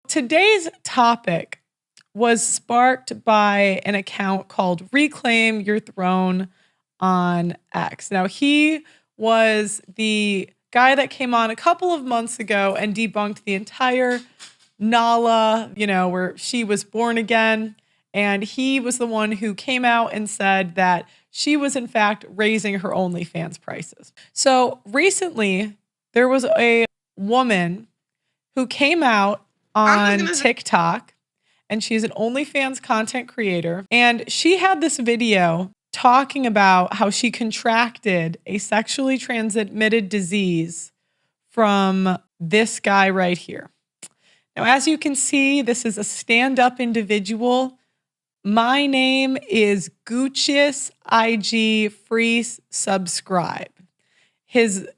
Today's topic was sparked by an account called Reclaim Your Throne on X. Now, he was the guy that came on a couple of months ago and debunked the entire Nala, where she was born again. And he was the one who came out and said that she was, in fact, raising her OnlyFans prices. So recently, there was a woman who came out on TikTok, and she's an OnlyFans content creator. And she had this video talking about how she contracted a sexually transmitted disease from this guy right here. Now, as you can see, this is a stand-up individual. My name is Gucci's IG free subscribe. His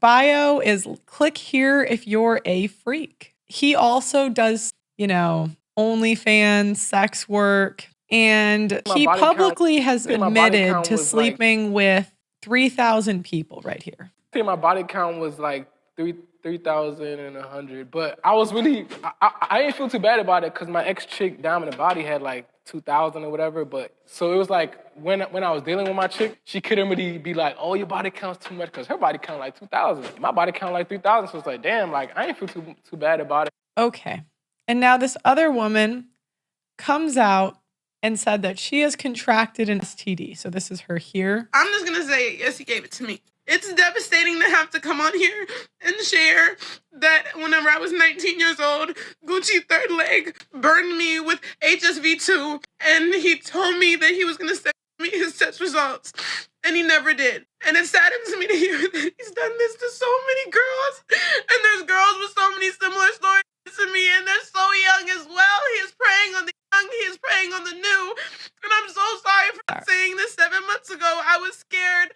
bio is click here if you're a freak. He also does, OnlyFans, sex work, and he publicly has admitted to sleeping with 3,000 people right here. I think my body count was like 3,100, but I was really, I didn't feel too bad about it because my ex-chick down in the body had like 2,000 or whatever, but so it was like when I was dealing with my chick, she couldn't really be like, oh, your body count's too much because her body count like 2,000. My body count like 3,000, so it's like, damn, like I didn't feel too bad about it. Okay. And now this other woman comes out and said that she has contracted an STD. So this is her here. I'm just going to say, yes, he gave it to me. It's devastating to have to come on here and share that whenever I was 19 years old, Gucci third leg burned me with HSV2, and he told me that he was going to send me his test results, and he never did. And it saddens me to hear that he's done this to so many girls, and there's girls with so many similar stories to me, and they're so young as well. He is preying on the young, he is preying on the new, and I'm so sorry for saying this 7 months ago. I was scared.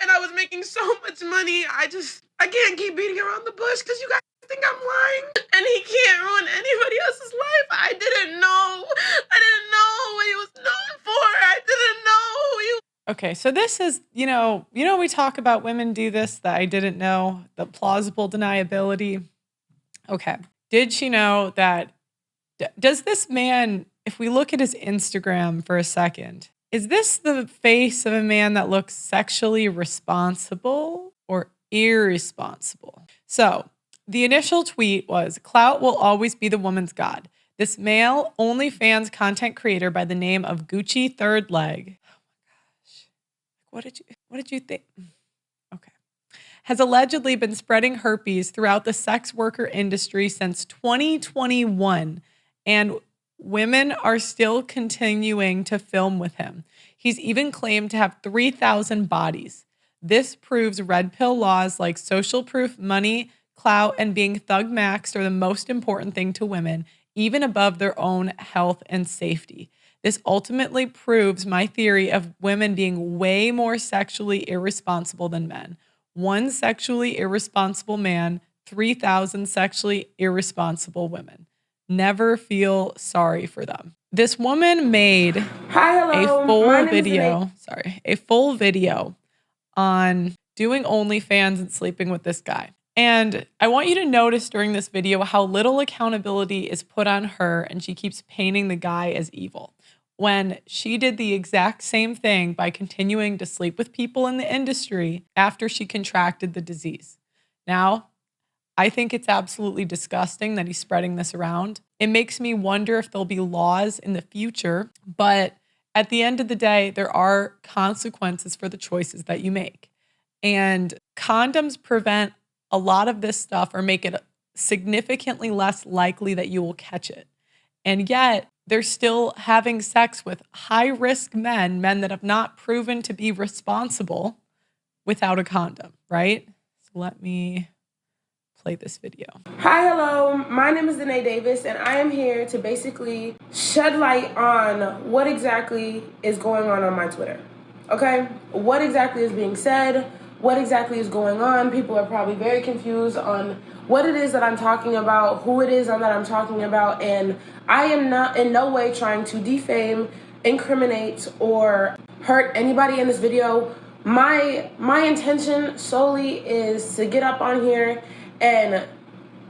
And I was making so much money. I can't keep beating around the bush because you guys think I'm lying. And he can't ruin anybody else's life. I didn't know what he was known for. I didn't know who he. Okay, so this is, we talk about women do this that I didn't know, the plausible deniability. Okay, did she know that, does this man, if we look at his Instagram for a second, is this the face of a man that looks sexually responsible or irresponsible? So the initial tweet was, clout will always be the woman's god. This male OnlyFans content creator by the name of Gucci Third Leg. Oh my gosh. What did you think? Okay. Has allegedly been spreading herpes throughout the sex worker industry since 2021, and women are still continuing to film with him. He's even claimed to have 3,000 bodies. This proves red pill laws like social proof, money, clout, and being thug maxed are the most important thing to women, even above their own health and safety. This ultimately proves my theory of women being way more sexually irresponsible than men. One sexually irresponsible man, 3,000 sexually irresponsible women. Never feel sorry for them. This woman made a full video on doing OnlyFans and sleeping with this guy. And I want you to notice during this video how little accountability is put on her, and she keeps painting the guy as evil, when she did the exact same thing by continuing to sleep with people in the industry after she contracted the disease. Now, I think it's absolutely disgusting that he's spreading this around. It makes me wonder if there'll be laws in the future, but at the end of the day, there are consequences for the choices that you make. And condoms prevent a lot of this stuff or make it significantly less likely that you will catch it. And yet, they're still having sex with high-risk men that have not proven to be responsible without a condom, right? So let me play this video. Hi, hello. My name is Danae Davis, and I am here to basically shed light on what exactly is going on my Twitter. Okay? What exactly is being said? What exactly is going on? People are probably very confused on what it is that I'm talking about, who it is that I'm talking about, and I am not in no way trying to defame, incriminate, or hurt anybody in this video. My intention solely is to get up on here and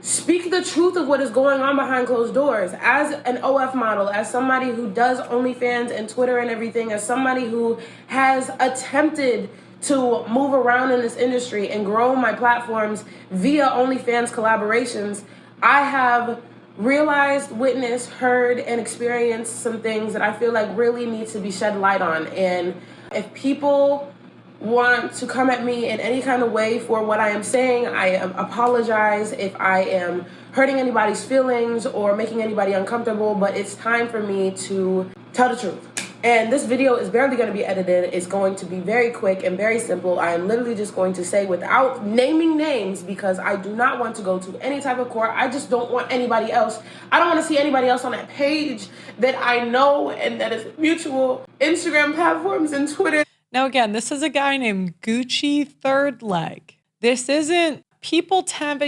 speak the truth of what is going on behind closed doors. As an OF model, as somebody who does OnlyFans and Twitter and everything, as somebody who has attempted to move around in this industry and grow my platforms via OnlyFans collaborations, I have realized, witnessed, heard, and experienced some things that I feel like really need to be shed light on. And if people want to come at me in any kind of way for what I am saying, I apologize if I am hurting anybody's feelings or making anybody uncomfortable, but it's time for me to tell the truth. And this video is barely going to be edited. It's going to be very quick and very simple. I am literally just going to say, without naming names, because I do not want to go to any type of court. I just don't want anybody else. I don't want to see anybody else on that page that I know and that is mutual Instagram platforms and Twitter. Now, again, this is a guy named Gucci Third Leg. This isn't, people have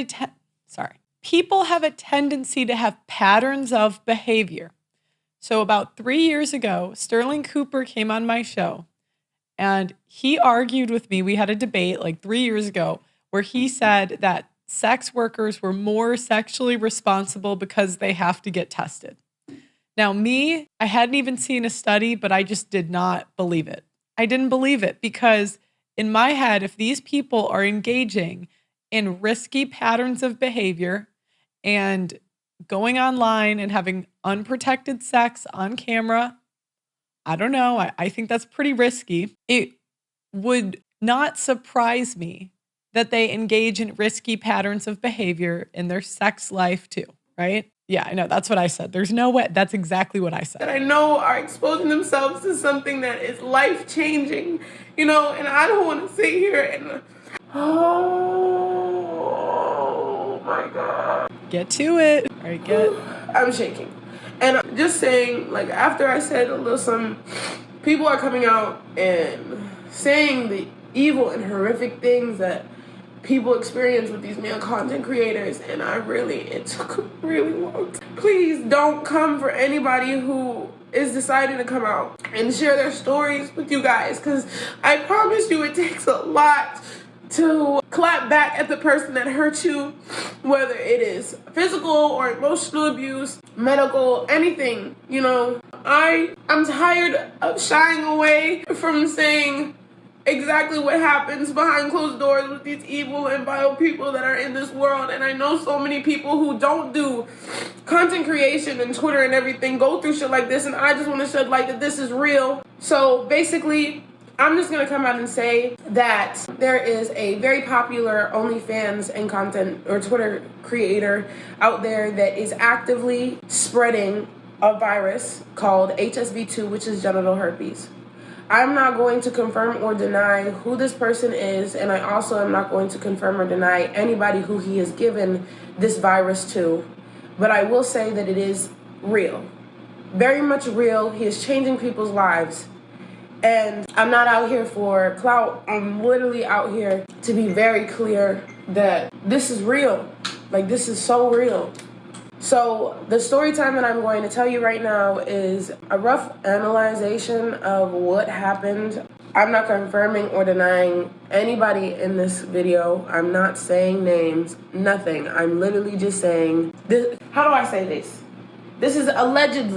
a tendency to have patterns of behavior. So about 3 years ago, Sterling Cooper came on my show and he argued with me. We had a debate like 3 years ago where he said that sex workers were more sexually responsible because they have to get tested. Now, me, I hadn't even seen a study, but I just did not believe it. I didn't believe it because in my head, if these people are engaging in risky patterns of behavior and going online and having unprotected sex on camera, I don't know. I think that's pretty risky. It would not surprise me that they engage in risky patterns of behavior in their sex life too, right? Yeah, I know. That's what I said. There's no way. That's exactly what I said. That I know are exposing themselves to something that is life-changing, and I don't want to sit here and, oh my God. Get to it. All right, I'm shaking. And I'm just saying, like, after I said some people are coming out and saying the evil and horrific things that people experience with these male content creators, and it took a really long time. Please don't come for anybody who is deciding to come out and share their stories with you guys, because I promise you it takes a lot to clap back at the person that hurt you, whether it is physical or emotional abuse, medical, anything, I'm tired of shying away from saying exactly what happens behind closed doors with these evil and vile people that are in this world. And I know so many people who don't do content creation and Twitter and everything go through shit like this, and I just want to shed light that this is real. So basically, I'm just going to come out and say that there is a very popular OnlyFans and content or Twitter creator out there that is actively spreading a virus called HSV2, which is genital herpes. I'm not going to confirm or deny who this person is, and I also am not going to confirm or deny anybody who he has given this virus to. But I will say that it is real. Very much real. He is changing people's lives. And I'm not out here for clout. I'm literally out here to be very clear that this is real. Like, this is so real. So the story time that I'm going to tell you right now is a rough analyzation of what happened. I'm not confirming or denying anybody in this video. I'm not saying names, nothing. I'm literally just saying this. How do I say this? This is alleged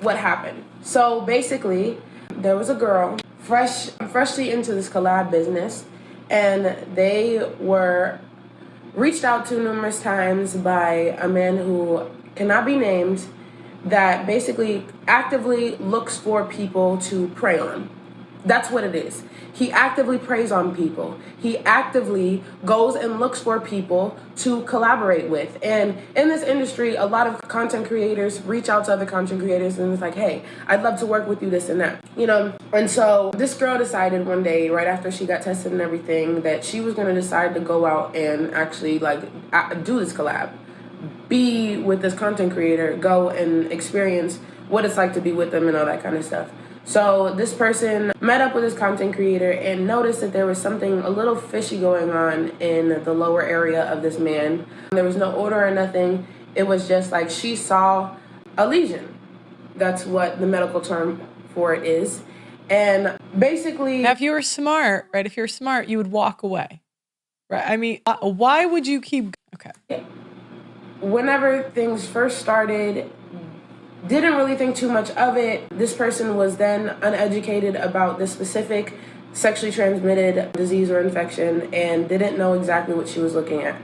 what happened. So basically, there was a girl freshly into this collab business, and they were reached out to numerous times by a man who cannot be named that basically actively looks for people to prey on. That's what it is. He actively preys on people. He actively goes and looks for people to collaborate with. And in this industry, a lot of content creators reach out to other content creators and it's like, hey, I'd love to work with you, this and that, And so this girl decided one day, right after she got tested and everything, that she was going to decide to go out and actually do this collab, be with this content creator, go and experience what it's like to be with them and all that kind of stuff. So this person met up with this content creator and noticed that there was something a little fishy going on in the lower area of this man. There was no odor or nothing. It was just like she saw a lesion. That's what the medical term for it is. And basically, now, if you were smart, right? If you're smart, you would walk away, right? I mean, why would you keep Okay. Whenever things first started, didn't really think too much of it. This person was then uneducated about the specific sexually transmitted disease or infection and didn't know exactly what she was looking at.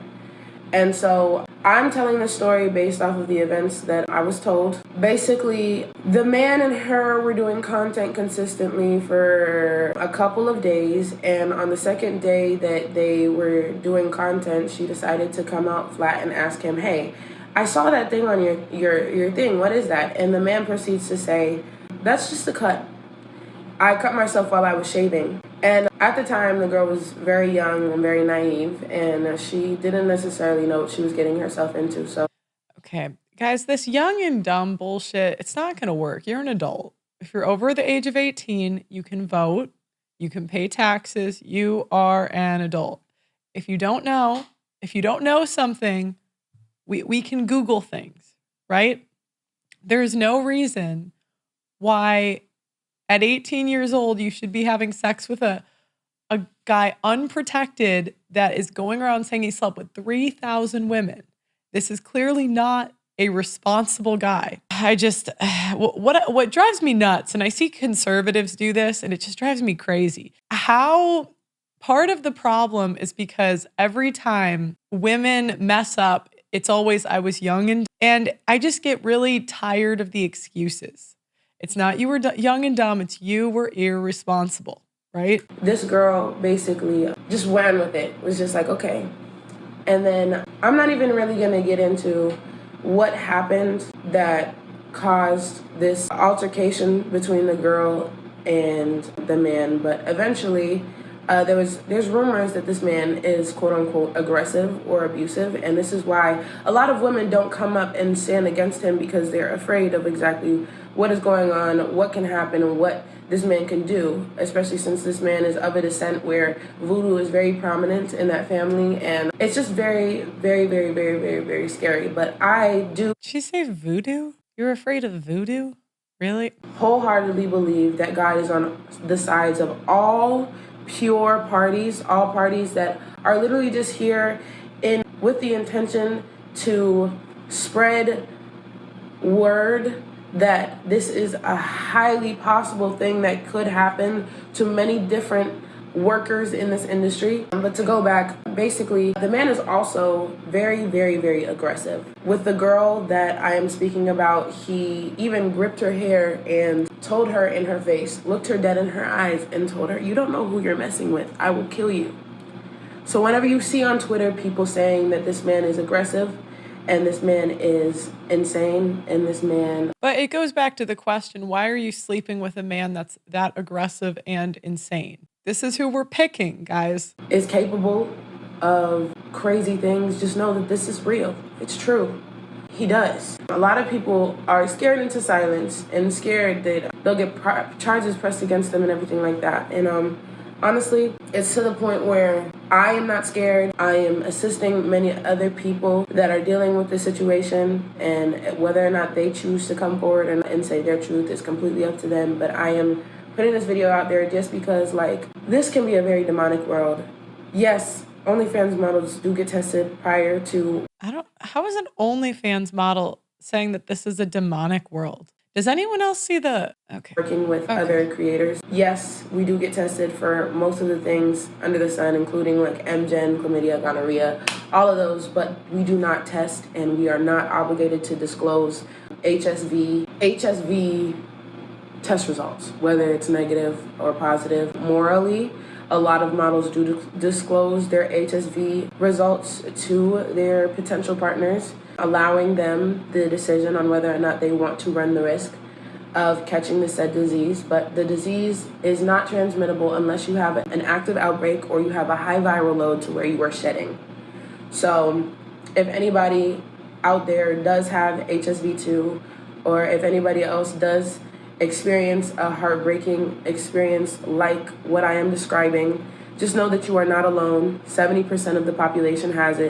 And so I'm telling the story based off of the events that I was told. Basically, the man and her were doing content consistently for a couple of days, and on the second day that they were doing content, she decided to come out flat and ask him, "Hey, I saw that thing on your thing. What is that?" And the man proceeds to say, "That's just a cut. I cut myself while I was shaving." And at the time, the girl was very young and very naive, and she didn't necessarily know what she was getting herself into. So, Okay, guys, this young and dumb bullshit, it's not going to work. You're an adult. If you're over the age of 18, you can vote, you can pay taxes, you are an adult. If you don't know something, we can Google things, right? There's no reason why at 18 years old you should be having sex with a guy unprotected that is going around saying he slept with 3,000 women. This is clearly not a responsible guy. I just, what drives me nuts, and I see conservatives do this, and it just drives me crazy. How part of the problem is because every time women mess up, it's always, I was young and I just get really tired of the excuses. It's not you were young and dumb, it's you were irresponsible, right? this girl basically just ran with it. Was just like, okay. And then I'm not even really going to get into what happened that caused this altercation between the girl and the man, but eventually there's rumors that this man is quote unquote aggressive or abusive, and this is why a lot of women don't come up and stand against him, because they're afraid of exactly what is going on, what can happen, and what this man can do, especially since this man is of a descent where voodoo is very prominent in that family, and it's just very, very, very, very, very, very scary. But I do. Did she say voodoo? You're afraid of voodoo? Really? Wholeheartedly believe that God is on the sides of all pure parties, all parties that are literally just here with the intention to spread word that this is a highly possible thing that could happen to many different workers in this industry. But to go back, basically, the man is also very, very, very aggressive. With the girl that I am speaking about, he even gripped her hair and told her in her face, looked her dead in her eyes and told her, "You don't know who you're messing with. I will kill you." So whenever you see on Twitter people saying that this man is aggressive and this man is insane and this man... But it goes back to the question, why are you sleeping with a man that's that aggressive and insane? This is who we're picking, guys. ...is capable of crazy things. Just know that this is real. It's true. He does. A lot of people are scared into silence and scared that they'll get charges pressed against them and everything like that. And honestly, it's to the point where I am not scared. I am assisting many other people that are dealing with this situation, and whether or not they choose to come forward and say their truth is completely up to them. But I am putting this video out there just because, like, this can be a very demonic world. Yes, OnlyFans models do get tested prior to... How is an OnlyFans model saying that this is a demonic world? Does anyone else see the... Okay. Working with other creators. Yes, we do get tested for most of the things under the sun, including like MGen, chlamydia, gonorrhea, all of those, but we do not test, and we are not obligated to disclose HSV test results, whether it's negative or positive. Morally, a lot of models do disclose their HSV results to their potential partners, allowing them the decision on whether or not they want to run the risk of catching the said disease. But the disease is not transmittable unless you have an active outbreak or you have a high viral load to where you are shedding. So if anybody out there does have HSV2, or if anybody else does experience a heartbreaking experience like what I am describing, just know that you are not alone. 70% of the population has it.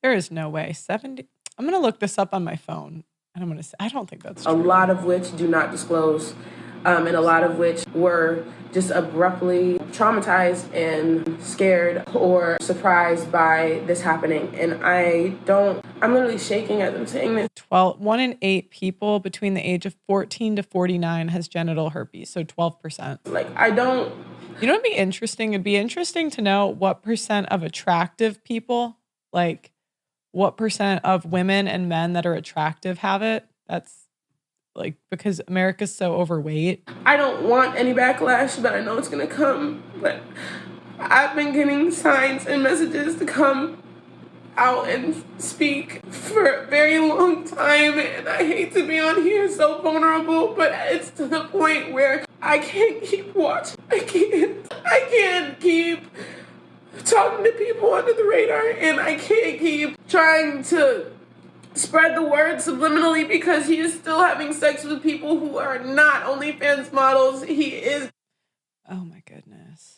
There is no way. 70. I'm going to look this up on my phone, and I'm going to say, I don't think that's true. A lot of which do not disclose, and a lot of which were just abruptly traumatized and scared or surprised by this happening. And I'm literally shaking as I'm saying this. 1 in 8 people between the age of 14 to 49 has genital herpes, so 12%. Like, I don't... You know what would be interesting? It'd be interesting to know what percent of attractive people, like what percent of women and men that are attractive have it. That's like, because America's so overweight. I don't want any backlash, but I know it's going to come. But I've been getting signs and messages to come out and speak for a very long time, and I hate to be on here so vulnerable, but it's to the point where I can't keep watching. I can't keep talking to people under the radar, and I can't keep trying to spread the word subliminally because he is still having sex with people who are not OnlyFans models. He is... Oh my goodness.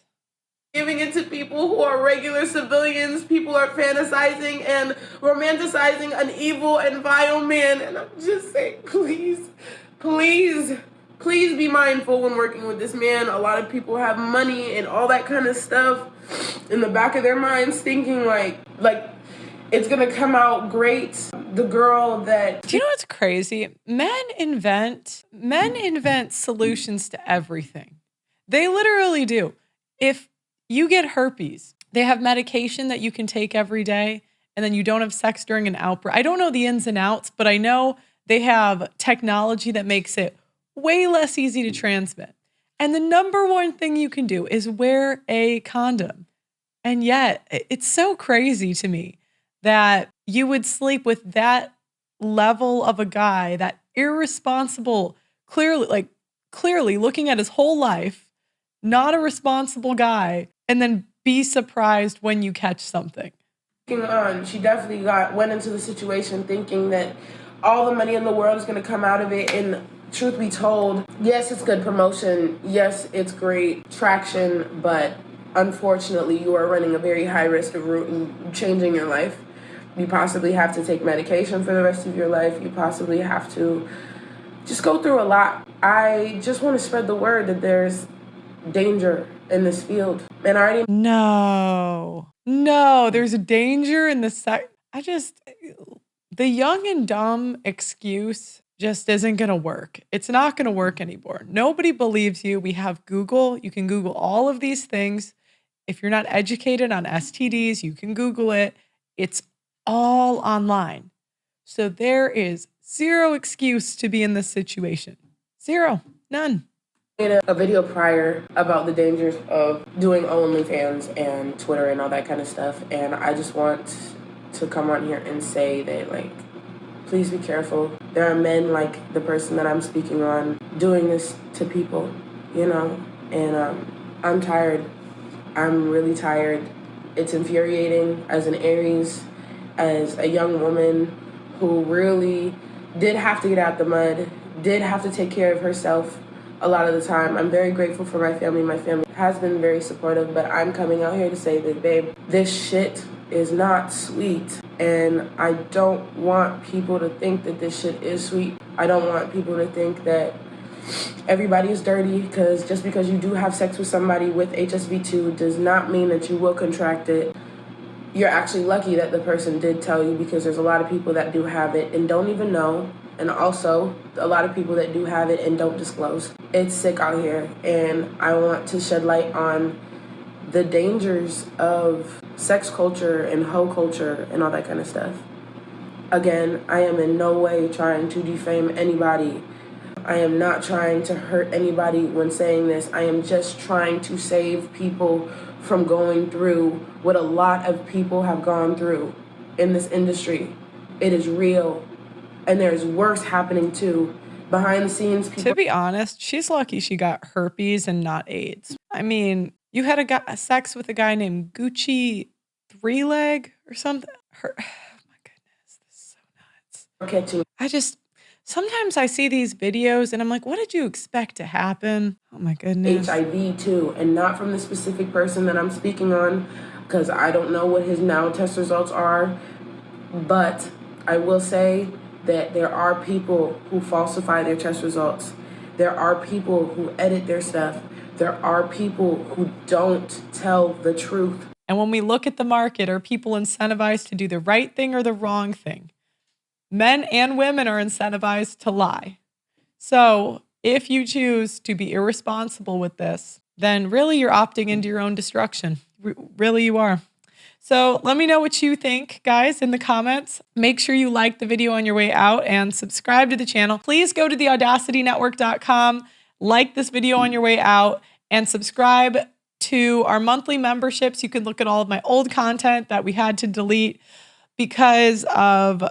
Giving it to people who are regular civilians. People are fantasizing and romanticizing an evil and vile man. And I'm just saying, please be mindful when working with this man. A lot of people have money and all that kind of stuff in the back of their minds, thinking like it's gonna come out great. The girl that... Do you know what's crazy? Men invent solutions to everything. They literally do. If you get herpes, they have medication that you can take every day, and then you don't have sex during an outbreak. I don't know the ins and outs, but I know they have technology that makes it way less easy to transmit. And the number one thing you can do is wear a condom. And yet, it's so crazy to me that you would sleep with that level of a guy, that irresponsible, clearly looking at his whole life, not a responsible guy, and then be surprised when you catch something. She definitely went into the situation thinking that all the money in the world is going to come out of it. And truth be told, yes, it's good promotion. Yes, it's great traction. But unfortunately, you are running a very high risk of changing your life. You possibly have to take medication for the rest of your life. You possibly have to just go through a lot. I just want to spread the word that there's danger in this field. And I already... No, there's a danger in the the young and dumb excuse just isn't going to work. It's not going to work anymore. Nobody believes you. We have Google. You can Google all of these things. If you're not educated on STDs, you can Google it. It's all online. So there is zero excuse to be in this situation. Zero. None. Made a video prior about the dangers of doing OnlyFans and Twitter and all that kind of stuff. And I just want to come on here and say that, like, please be careful. There are men like the person that I'm speaking on doing this to people, you know, and I'm tired. I'm really tired. It's infuriating as an Aries, as a young woman who really did have to get out the mud, did have to take care of herself a lot of the time. I'm very grateful for my family. My family has been very supportive, but I'm coming out here to say that, babe, this shit is not sweet. And I don't want people to think that this shit is sweet. I don't want people to think that everybody is dirty, because just because you do have sex with somebody with HSV2 does not mean that you will contract it. You're actually lucky that the person did tell you, because there's a lot of people that do have it and don't even know. And also a lot of people that do have it and don't disclose. It's sick out here. And I want to shed light on the dangers of sex culture and hoe culture and all that kind of stuff. Again, I am in no way trying to defame anybody. I am not trying to hurt anybody when saying this. I am just trying to save people from going through what a lot of people have gone through in this industry. It is real. And there's worse happening too. Behind the scenes, people... To be honest, she's lucky she got herpes and not AIDS. I mean, you had a sex with a guy named Gucci Three-Leg or something. Oh my goodness, this is so nuts. Sometimes I see these videos and I'm like, what did you expect to happen? Oh my goodness. HIV too, and not from the specific person that I'm speaking on, because I don't know what his now test results are. But I will say that there are people who falsify their test results. There are people who edit their stuff there are people who don't tell the truth. And when we look at the market, are people incentivized to do the right thing or the wrong thing? Men and women are incentivized to lie. So if you choose to be irresponsible with this, then really you're opting into your own destruction. Really you are. So let me know what you think, guys, in the comments. Make sure you like the video on your way out and subscribe to the channel. Please go to theaudacitynetwork.com, like this video on your way out, and subscribe to our monthly memberships. You can look at all of my old content that we had to delete because of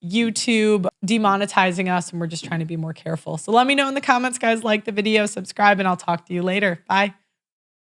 YouTube demonetizing us, and we're just trying to be more careful. So let me know in the comments, guys, like the video, subscribe, and I'll talk to you later. Bye.